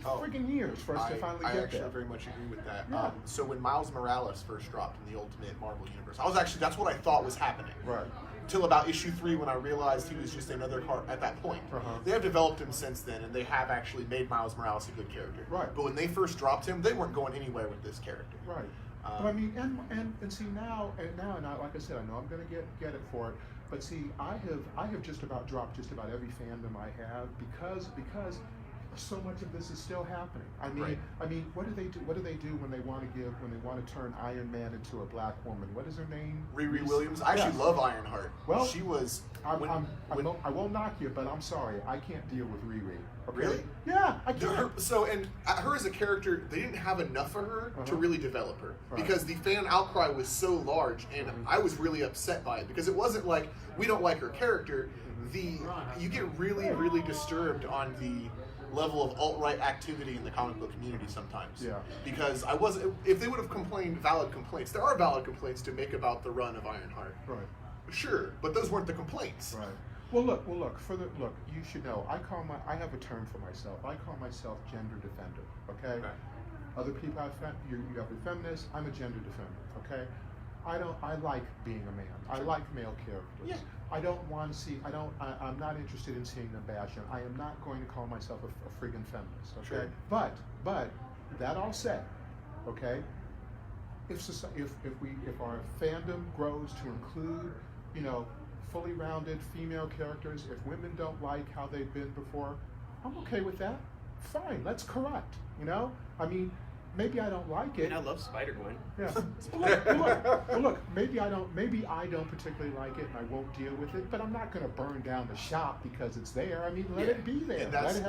friggin' years for us to finally I get actually there. very much agree with that. Yeah. So when Miles Morales first dropped in the Ultimate Marvel Universe, that's what I thought was happening. Right. Till about issue 3 when I realized he was just another card at that point. Uh-huh. They have developed him since then, and they have actually made Miles Morales a good character. Right. But when they first dropped him, they weren't going anywhere with this character. Right. But I mean, and see now, like I said, I know I'm going to get it for it. But see, I have just about dropped just about every fandom I have because so much of this is still happening. I mean, what do they do? What do they do when they want to turn Iron Man into a black woman? What is her name? Riri Williams. I actually love Ironheart. Well, she was. I won't knock you, but I'm sorry, I can't deal with Riri. Okay? Really? Yeah, I can't. Her as a character, they didn't have enough of her to really develop her Right. because the fan outcry was so large, and I was really upset by it because it wasn't like we don't like her character. You get really, really disturbed on the level of alt-right activity in the comic book community sometimes. Yeah. Because if they would have complained valid complaints, there are valid complaints to make about the run of Ironheart. Right. Sure, but those weren't the complaints. Right. Well, look. You should know. I have a term for myself. I call myself gender defender. Okay. Other people you have a feminist. I'm a gender defender. Okay. I like being a man. I like male characters. Yeah. I don't want to see. I'm not interested in seeing them bash them. I am not going to call myself a friggin' feminist. Okay. Sure. But that all said, okay. If our fandom grows to include, fully rounded female characters, if women don't like how they've been before, I'm okay with that. Fine, let's correct. I mean, maybe I don't like it. And I love Spider-Gwen. Yeah. Look, maybe I don't particularly like it, and I won't deal with it. But I'm not going to burn down the shop because it's there. I mean, let it be there. And that's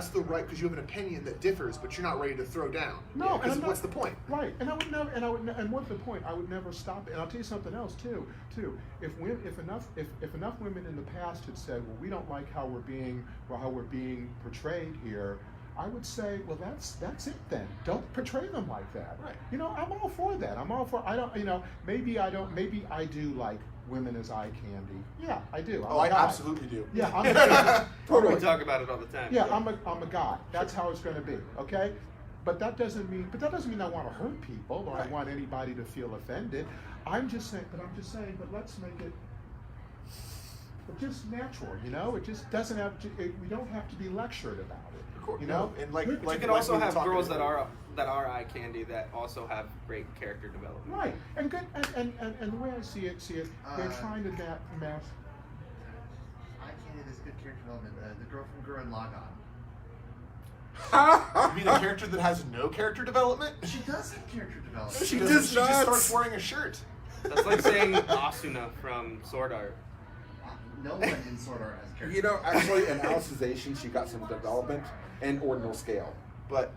the right, because you have an opinion that differs, but you're not ready to throw down. No, because what's the point? Right, and what's the point? I would never stop it. And I'll tell you something else too. If enough women in the past had said, well, we don't like how we're being portrayed here, I would say, well, that's it then. Don't portray them like that. Right. I'm all for that. I'm all for. I don't. Maybe I do like women as eye candy. Yeah, I do. I'm Oh, a I guy. absolutely do. Yeah, I'm a guy. We Totally. talk about it all the time. Yeah, I'm a guy. That's how it's going to be. Okay, but that doesn't mean I want to hurt people or I Right. want anybody to feel offended. I'm just saying. But let's make it just natural. You know, it just doesn't have to. We don't have to be lectured about it. Of course, You know, no, and like We- But you can like also we were have talking girls about. that are eye candy that also have great character development. right, and good, and the way I see it, they're trying to match. I can't this good character development. The girl from Gurren Lagann. You mean a character that has no character development? She does have character development. She does doesn't. She just not. starts wearing a shirt. That's like saying Asuna from Sword Art. No one in Sword Art has character. You know, actually, in Alicization, she got some development and ordinal scale. But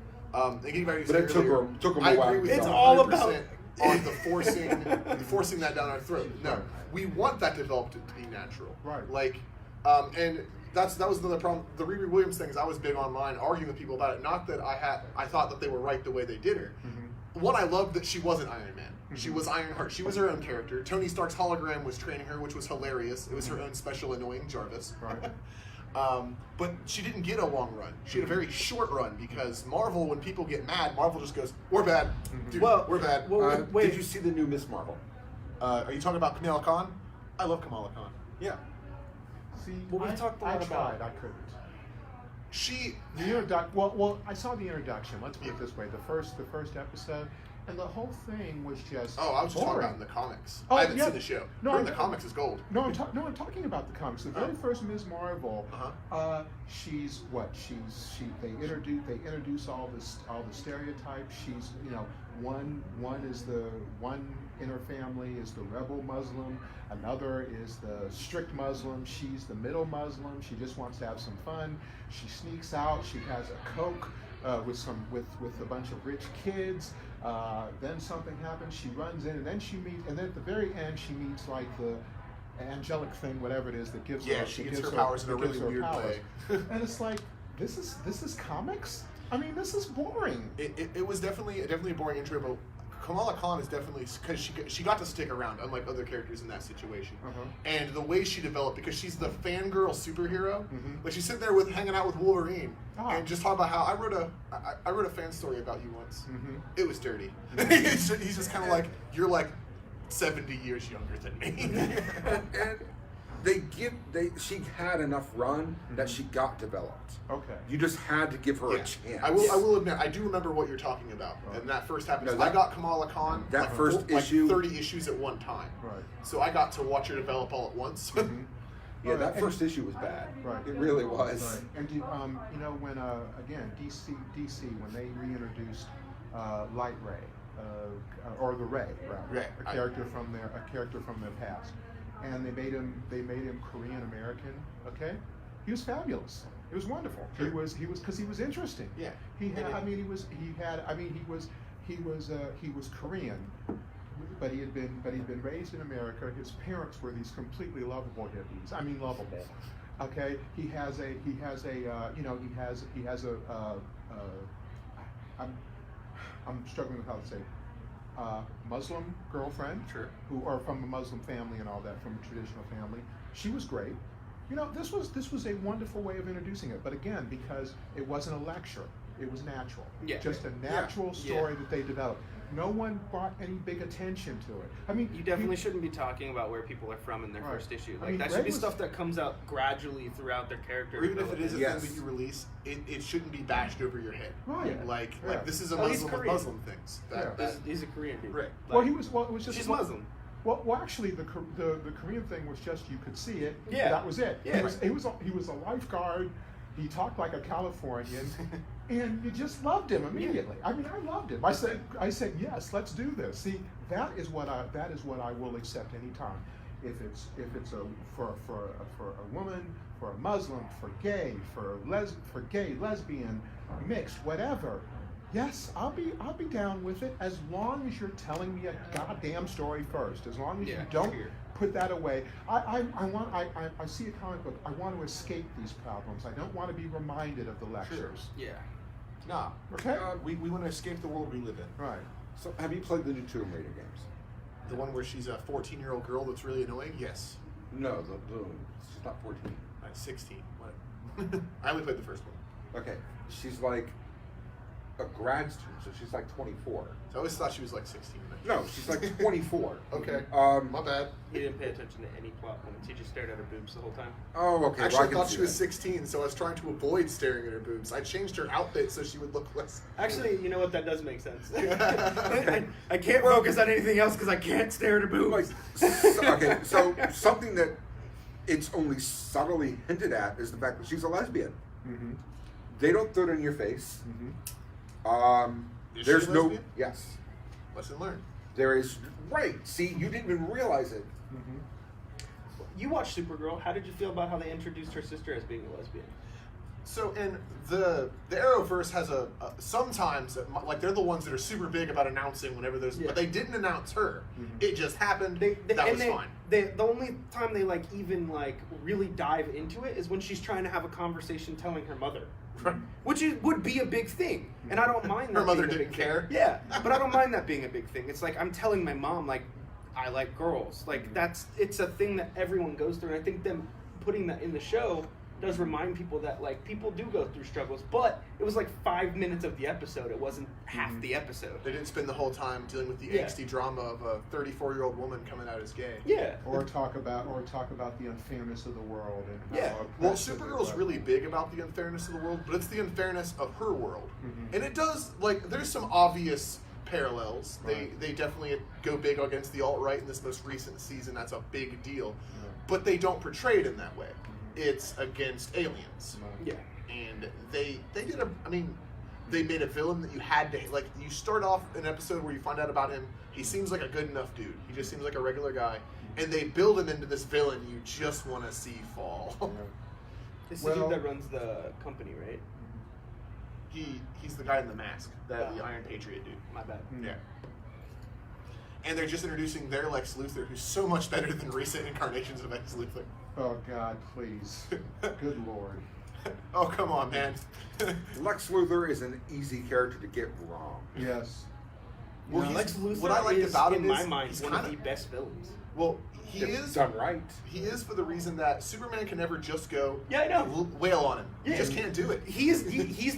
getting back to But it took earlier, her- took 'em I a while agree with to you It's 100% all about- on the forcing that down our throat. No, we want that developed to be natural. Right. Like, and that was another problem. The Riri Williams thing is I was big online arguing with people about it. Not that I thought that they were right the way they did her. One, I loved that she wasn't Iron Man. She was Ironheart. She was her own character. Tony Stark's hologram was training her, which was hilarious. It was her own special annoying Jarvis. Right. But she didn't get a long run. She had a very short run because Marvel, when people get mad, Marvel just goes, "We're bad, dude. Well- we're bad." well, wait. Did you see the new Miss Marvel? Are you talking about Kamala Khan? I love Kamala Khan. Yeah. See, Well, we've talked a I lot about- tried. I couldn't. She, The introduction. Well, I saw the introduction. Let's put it this way: the first episode, and the whole thing was just. I was just talking boring. about in the comics. Oh, I haven't yeah. seen the show. No, Her in I- the comics is gold. No, I'm talking about the comics. The very first Ms. Marvel, Uh-huh. she's what? They introduce all the stereotypes. She's one is the one in her family is the rebel Muslim. Another is the strict Muslim. She's the middle Muslim. She just wants to have some fun. She sneaks out. She has a Coke with a bunch of rich kids. Then something happens. She runs in, and then and then at the very end, she meets like the angelic thing, whatever it is, that gives Yeah, her. she that gets gives her powers in a that gives really her weird powers. way. And it's like this is comics. I mean, this is boring. It was definitely a boring intro, but Kamala Khan is definitely because she got to stick around, unlike other characters in that situation. And the way she developed, because she's the fangirl superhero, like she's sitting there hanging out with Wolverine and just talking about how I wrote a fan story about you once. It was dirty. He's just kind of like, you're like 70 years younger than me. and she had enough run that she got developed. Okay. You just had to give her Yeah. a chance. I will admit, I do remember what you're talking about. And that first happened. No, So that- I got Kamala Khan that like, first issue- 30 issues at one time. Right. So I got to watch her develop all at once. Yeah, that And- first issue was bad. Right. It really was. Right. And when again DC when they reintroduced Light Ray, or the Ray rather, Ray, a character from their past, and they made him Korean American. Okay, he was fabulous. It was wonderful. Sure. He was because he was interesting. Yeah. He had. And He was Korean. But he'd been raised in America. His parents were these completely lovable hippies. I mean, lovable. Okay, he has a I'm struggling with how to say Muslim girlfriend. Sure. Who are from a Muslim family and all that, from a traditional family. She was great. This was a wonderful way of introducing it. But again, because it wasn't a lecture, it was natural. Yeah. Just a natural story that they developed. No one brought any big attention to it. I mean, You definitely shouldn't be talking about where people are from in their Right. first issue. I Like mean, that should Ray be was- stuff that comes out gradually throughout their character. Or even if it is a development. Yes. thing that you release, it shouldn't be bashed over your head. Right. Like Yeah. this is a Oh, he's Muslim of Korean. Muslim things. He's a Korean dude. Right. Well, it was just She's well, Muslim. Well, actually, the Korean thing was just you could see it. Yeah. That was it. Yeah. He was a lifeguard. He talked like a Californian, and you just loved him immediately. I mean, I loved him. I said yes, let's do this. See, that is what I will accept anytime. If it's for a woman, for a Muslim, for gay, for gay, lesbian, mixed, whatever. Yes, I'll be down with it as long as you're telling me a goddamn story first. As long as you don't sure. put that away. I see a comic book. I want to escape these problems. I don't want to be reminded of the lectures. Yeah. Nah. Okay. We want to escape the world we live in. Right. So, have you played the new Tomb Raider games? The one where she's a 14-year-old girl that's really annoying? Yes. No, she's not 14. 16. What? I only played the first one. Okay, she's like a grad student, so she's like 24. So I always thought she was like 16. No, she's like 24. Okay. My bad. He didn't pay attention to any plot points. He just stared at her boobs the whole time. Oh, okay. Actually, well, I can thought see she was that. 16, so I was trying to avoid staring at her boobs. I changed her outfit so she would look less. Actually, you know what? That does make sense. I can't focus on anything else because I can't stare at her boobs. Okay, so something that it's only subtly hinted at is the fact that she's a lesbian. Mm-hmm. They don't throw it in your face. Mm-hmm. Is There's she a no lesbian? yes. Lesson learned. There is right. See, you didn't even realize it. Mm-hmm. You watched Supergirl. How did you feel about how they introduced her sister as being a lesbian? So, and the Arrowverse has a sometimes, like, they're the ones that are super big about announcing whenever there's, but they didn't announce her. Mm-hmm. It just happened. That was fine. The only time they even really dive into it is when she's trying to have a conversation telling her mother. Which would be a big thing, and I don't mind that. Her mother being a didn't big care. Thing. Yeah, but I don't mind that being a big thing. It's like I'm telling my mom, like, I like girls. Like it's a thing that everyone goes through, and I think them putting that in the show does remind people that people do go through struggles. But it was 5 minutes of the episode. It wasn't half the episode. They didn't spend the whole time dealing with the angsty drama of a 34-year-old woman coming out as gay. Yeah. Or talk about the unfairness of the world and how Well, oppressive it Supergirl's was. really big about the unfairness of the world, but it's the unfairness of her world, Mhm. and it does there's some obvious parallels. Right. They definitely go big against the alt-right in this most recent season. That's a big deal, Yeah. but they don't portray it in that way. It's against aliens. Yeah. And they did they made a villain that you had to you start off an episode where you find out about him. He seems like a good enough dude. He just seems like a regular guy, and they build him into this villain you just want to see fall. This is the Well- dude that runs the company, right? He's the guy in the mask, the Iron Patriot dude. My bad. Mm. Yeah. And they're just introducing their Lex Luthor, who's so much better than recent incarnations of Lex Luthor. Oh God, please. Good Lord. Oh, come on, man. Lex Luthor is an easy character to get wrong. Yes. Well, You know, Lex Luthor what I liked is, about in him my is mind, he's one of kinda- the best villains. Well, he If is done right. He is for the reason that Superman can never just go Yeah, I know. wail on him. Yeah. He just can't do it. He's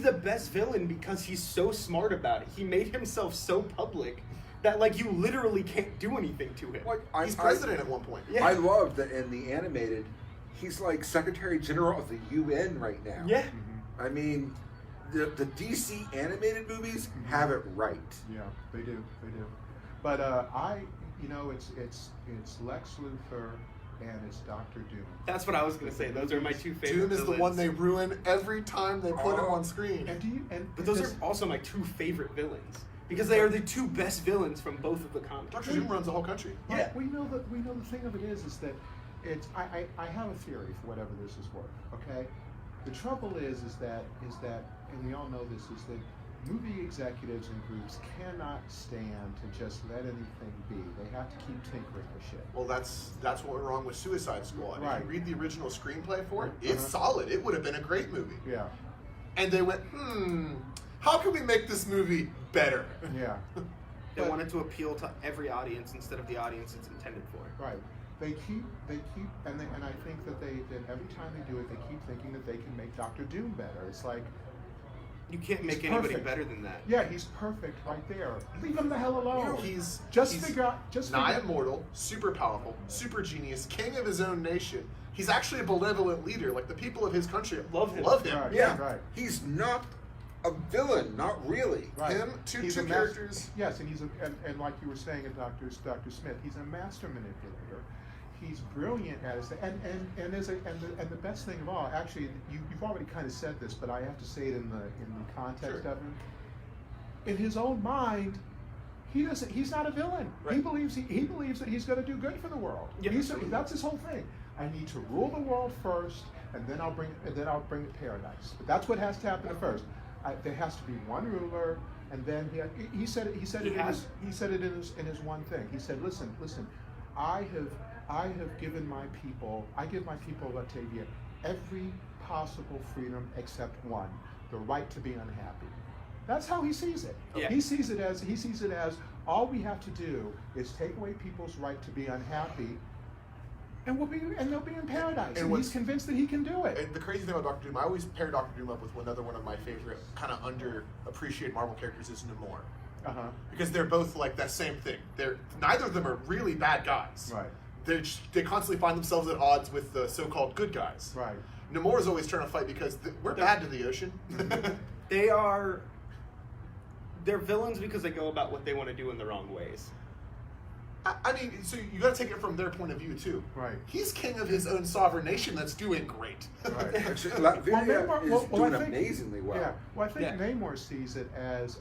the best villain because he's so smart about it. He made himself so public that you literally can't do anything to him. Like He's president at one point. Yeah. I love that in the animated, he's like Secretary General of the UN right now. Yeah. Mm-hmm. I mean, the DC animated movies have it right. Yeah, they do. They do. But it's Lex Luthor and it's Doctor Doom. That's what I was gonna say. Those are my two favorite. Doom is the villains. one they ruin every time they put him on screen. And do you? And But those because- are also my two favorite villains because they are the two best villains from both of the comics. Dr. Doom runs the whole country. Yeah. We know the thing of it is that it's I have a theory for whatever this is worth. Okay, the trouble is that and we all know this is that movie executives and groups cannot stand to just let anything be. They have to keep tinkering with shit. Well, that's what went wrong with Suicide Squad. Right. If you read the original screenplay for it, it's Uh-huh. solid. It would have been a great movie. Yeah, And they went, how can we make this movie better? yeah, They But- wanted to appeal to every audience instead of the audience it's intended for. right. They keep, and I think that every time they do it, they keep thinking that they can make Doctor Doom better. It's like, You can't make He's anybody perfect. better than that. yeah, he's perfect right there. Leave him the hell alone. He's Just he's figure out. Just nigh figure, immortal, super powerful, super genius, king of his own nation. He's actually a benevolent leader. Like the people of his country Love him. Right. Yeah, Right. he's not a villain, not really. Right. Him, two He's a characters. Yes, and and like you were saying in Dr. Smith, he's a master manipulator. He's brilliant at it, and the best thing of all, actually, you've already kind of said this, but I have to say it in the context Sure. of him. In his own mind, he's not a villain. Right. He believes that he's going to do good for the world. Yeah, That's his whole thing. I need to rule the world first, and then I'll bring paradise. But that's what has to happen first. There has to be one ruler, and then he said it in his one thing. He said, listen, I have given my people, Latavia, every possible freedom except one, the right to be unhappy. That's how he sees it. Yeah. He sees it as all we have to do is take away people's right to be unhappy, and they'll be in paradise. And he's convinced that he can do it. And the crazy thing about Doctor Doom, I always pair Doctor Doom up with another one of my favorite kind of underappreciated Marvel characters is Namor. Uh-huh. Because they're both like that same thing. Neither of them are really bad guys. Right. They constantly find themselves at odds with the so-called good guys. Right. Namor is always trying to fight because we're bad to the ocean. They're villains because they go about what they want to do in the wrong ways. I mean, so you got to take it from their point of view too. Right. He's king of his own sovereign nation that's doing great. Right. Actually, Latveria is doing amazingly well. Yeah. Well, I think Yeah. Namor sees it as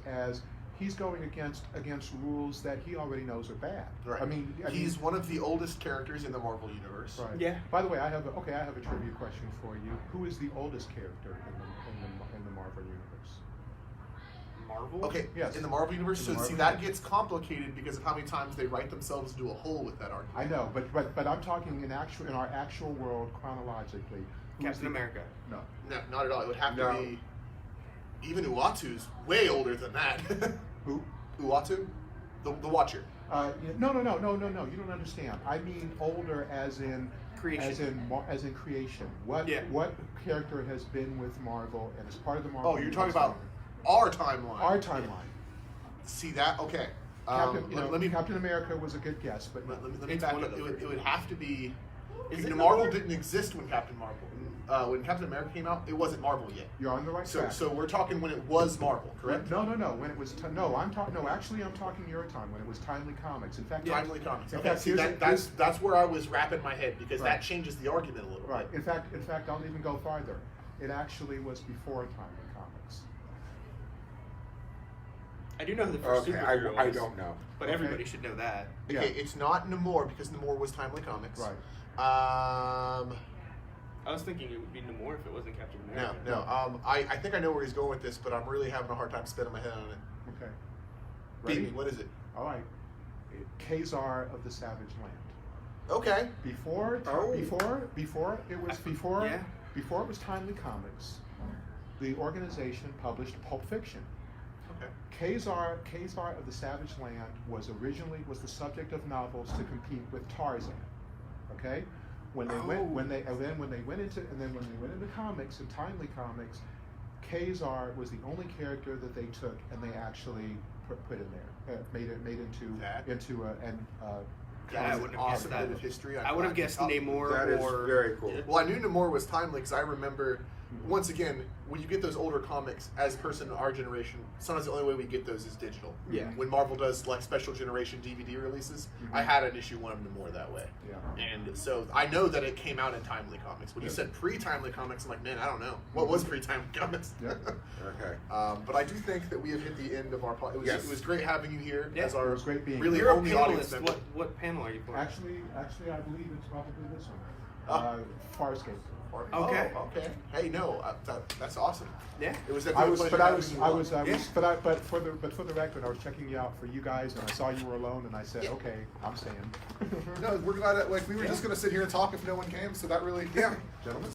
he's going against rules that he already knows are bad. Right. I mean, he's one of the oldest characters in the Marvel universe. Right. Yeah. By the way, I have a trivia question for you. Who is the oldest character in the Marvel universe? Marvel? Okay, Yes. in the Marvel universe, In so the see Marvel that gets complicated because of how many times they write themselves into a hole with that argument. I know, but I'm talking in our actual world chronologically. Who's Captain America. No. No, not at all. It would have No. to be even Uatu's way older than that. Who? Uatu, the Watcher. No. You don't understand. I mean older as in Creation. as in creation. What character has been with Marvel and is part of the Marvel? Oh, you're talking universe? about our timeline. Our timeline. See that? Okay. Captain, let me Captain America was a good guess, but let me It's back one up. of the It would have to be. Is it Marvel Marvel? didn't exist when Captain when Captain America came out. It wasn't Marvel yet. you're on the right So track. so we're talking when it was Marvel, correct? No. When it was I'm talking your time when it was Timely Comics. In fact, Timely Comics. In Okay, fact, see, that's where I was wrapping my head because Right. that changes the argument a little right. bit. In fact, I'll even go farther. It actually was before Timely Comics. I do know who the first Okay, superhero I was, don't know. but Okay. everybody should know that. Yeah. Okay, it's not Namor because Namor was Timely Comics. Right. I was thinking it would be Namor if it wasn't Captain No, America. no. I think I know where he's going with this, but I'm really having a hard time spinning my head on it. Okay. Beat Ready? me. What is it? All right. Khazar of the Savage Land. Okay. Before it was Timely Comics, the organization published Pulp Fiction. Okay. Khazar of the Savage Land was the subject of novels to compete with Tarzan. Okay? When they went into comics and Timely Comics, Khazar was the only character that they took and they actually put in there, made into That I was wouldn't an have guessed awesome that. bit of history. I would have guessed Namor That is or very cool. Well, I knew Namor was timely because I remember, once again, when you get those older comics, as a person in our generation, sometimes the only way we get those is digital. Yeah. When Marvel does like special generation DVD releases, I had an issue one of Namor that way. Yeah. And so I know that it came out in Timely Comics. When you said pre-Timely Comics, I'm like, man, I don't know. What was pre-Timely Comics? Yeah. Okay. But I do think that we have hit the end of our podcast. Yes. It was great having you here Yeah. as our It was great being really You're a only audience panelist. member. What panel are you for? Actually, I believe it's probably this one. Oh. Farscape. Okay. Oh, okay. Hey, no, that's awesome. Yeah. It was. I was, definitely a but pleasure I having was, you I on. was, I Yeah. was, but for the record, I was checking you out for you guys, and I saw you were alone, and I said, Yeah. okay, I'm staying. No, we're glad that we were just gonna sit here and talk if no one came. So that really, Yeah. Gentlemen.